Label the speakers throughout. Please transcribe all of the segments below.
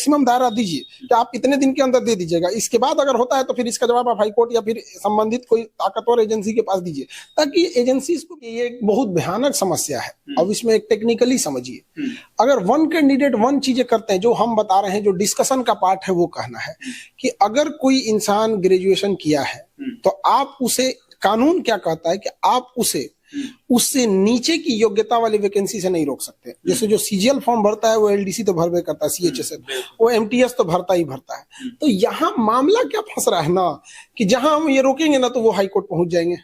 Speaker 1: Maximum दायरा दीजिए कि आप इतने दिन के अंदर दे दीजिएगा। इसके बाद अगर होता है तो फिर इसका जवाब आप हाईकोर्ट या फिर संबंधित कोई ताकतवर एजेंसी के पास दीजिए, ताकि एजेंसी को, ये एक बहुत भयानक समस्या है। अब इसमें एक टेक्निकली समझिए, अगर वन कैंडिडेट वन चीजें करते हैं, जो हम बता रहे हैं, जो डिस्कशन का पार्ट है वो कहना है कि अगर कोई इंसान ग्रेजुएशन किया है तो आप उसे, कानून क्या कहता है कि आप उसे उससे नीचे की योग्यता वाली वैकेंसी से नहीं रोक सकते। जैसे जो सीजीएल फॉर्म भरता है वो एलडीसी तो भरवे करता है, सीएचएसएल, वो एमटीएस तो भरता ही भरता है। तो यहाँ मामला क्या फंस रहा है ना, कि जहां हम ये रोकेंगे ना तो वो हाई कोर्ट पहुंच जाएंगे,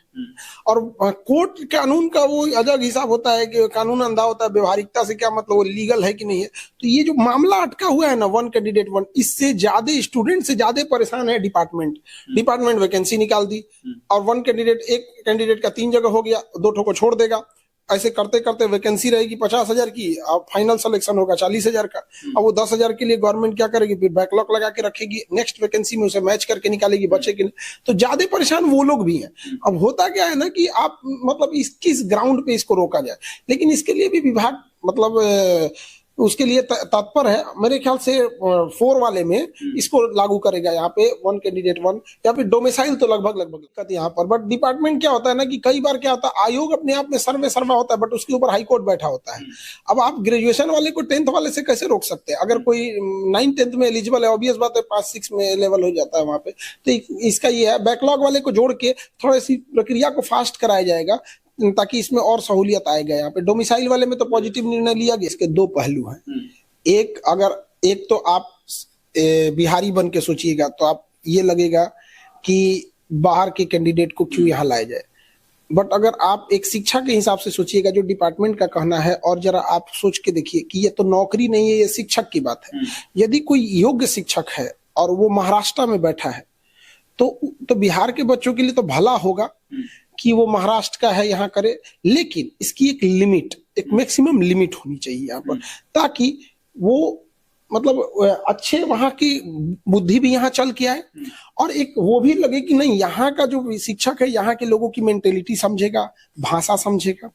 Speaker 1: और कोर्ट कानून का वो अलग हिसाब होता है कि कानून अंधा होता है, व्यवहारिकता से क्या मतलब, वो लीगल है कि नहीं है। तो ये जो मामला अटका हुआ है ना, वन कैंडिडेट वन, इससे ज्यादा स्टूडेंट से ज्यादा परेशान है डिपार्टमेंट वैकेंसी निकाल दी, और वन कैंडिडेट, एक कैंडिडेट का 3 जगह हो गया, 2 ठो को छोड़ देगा। ऐसे करते करते वैकेंसी रहेगी 50,000 की, अब फाइनल सिलेक्शन होगा 40,000 का। अब वो 10,000 के लिए गवर्नमेंट क्या करेगी, फिर बैकलॉग लगा के रखेगी, नेक्स्ट वैकेंसी में उसे मैच करके निकालेगी बच्चे के लिए। तो ज्यादा परेशान वो लोग भी हैं। अब होता क्या है ना कि आप मतलब किस ग्राउंड पे इसको रोका जाए, लेकिन इसके लिए भी विभाग मतलब उसके लिए तत्पर है। मेरे ख्याल से 4 वाले में इसको लागू करेगा यहाँ पे, वन कैंडिडेट वन, या फिर डोमिसाइल तो लगभग यहाँ पर। बट डिपार्टमेंट क्या होता है ना कि कई बार क्या होता है, आयोग अपने आप में सर्वा होता है, बट उसके ऊपर हाई कोर्ट बैठा होता है। अब आप ग्रेजुएशन वाले को 10th वाले से कैसे रोक सकते हैं? अगर कोई 9th 10th में एलिजिबल है, ऑब्वियस बात है 5-6 में लेवल हो जाता है वहां पे। तो इसका ये है, बैकलॉग वाले को जोड़ के थोड़ी सी प्रक्रिया को फास्ट कराया जाएगा, ताकि इसमें और सहूलियत आएगा। यहाँ पे डोमिसाइल वाले में तो पॉजिटिव निर्णय लिया गया। इसके 2 पहलू हैं। एक तो आप बिहारी बन के सोचिएगा तो आप ये लगेगा कि बाहर के कैंडिडेट को क्यों यहाँ लाया जाए, बट अगर आप एक शिक्षा के हिसाब से सोचिएगा, जो डिपार्टमेंट का कहना है, और जरा आप सोच के देखिए कि ये तो नौकरी नहीं है, ये शिक्षक की बात है। यदि कोई योग्य शिक्षक है और वो महाराष्ट्र में बैठा है तो बिहार के बच्चों के लिए तो भला होगा कि वो महाराष्ट्र का है, यहाँ करे, लेकिन इसकी एक लिमिट, एक मैक्सिमम लिमिट होनी चाहिए यहाँ पर, ताकि वो मतलब अच्छे वहां की बुद्धि भी यहाँ चल के आए, और एक वो भी लगे कि नहीं, यहाँ का जो शिक्षक है यहाँ के लोगों की मेंटेलिटी समझेगा, भाषा समझेगा,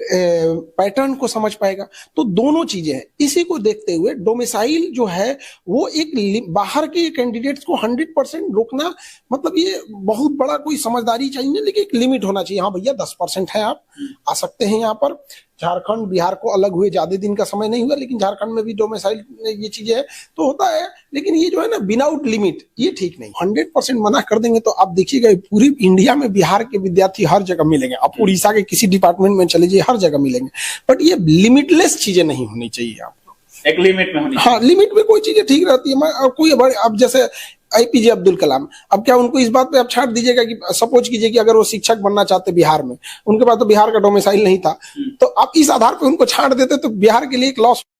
Speaker 1: पैटर्न को समझ पाएगा। तो दोनों चीजें हैं। इसी को देखते हुए डोमिसाइल जो है वो एक बाहर के कैंडिडेट्स को 100% रोकना, मतलब ये बहुत बड़ा कोई समझदारी चाहिए, लेकिन एक लिमिट होना चाहिए। हाँ भैया 10% है, आप आ सकते हैं यहाँ पर। झारखंड बिहार को अलग हुए ज्यादा दिन का समय नहीं हुआ, लेकिन झारखंड में भी डोमिसाइल ये चीजें है तो होता है, लेकिन ये जो है ना विदाउट लिमिट, ये ठीक नहीं। 100% मना कर देंगे तो आप देखिएगा पूरी इंडिया में बिहार के विद्यार्थी हर जगह मिलेंगे, आप उड़ीसा के किसी डिपार्टमेंट में चले जाइए, हर जगह मिलेंगे। बट ये लिमिटलेस चीजें नहीं होनी चाहिए, आपको
Speaker 2: एक लिमिट में होनी।
Speaker 1: हाँ, लिमिट में कोई चीजें ठीक रहती है। कोई अब जैसे APJ अब्दुल कलाम, अब क्या उनको इस बात पे आप छाट दीजिएगा कि सपोज कीजिए कि अगर वो शिक्षक बनना चाहते बिहार में, उनके पास तो बिहार का डोमिसाइल नहीं था, तो आप इस आधार पे उनको छाट देते तो बिहार के लिए एक लॉस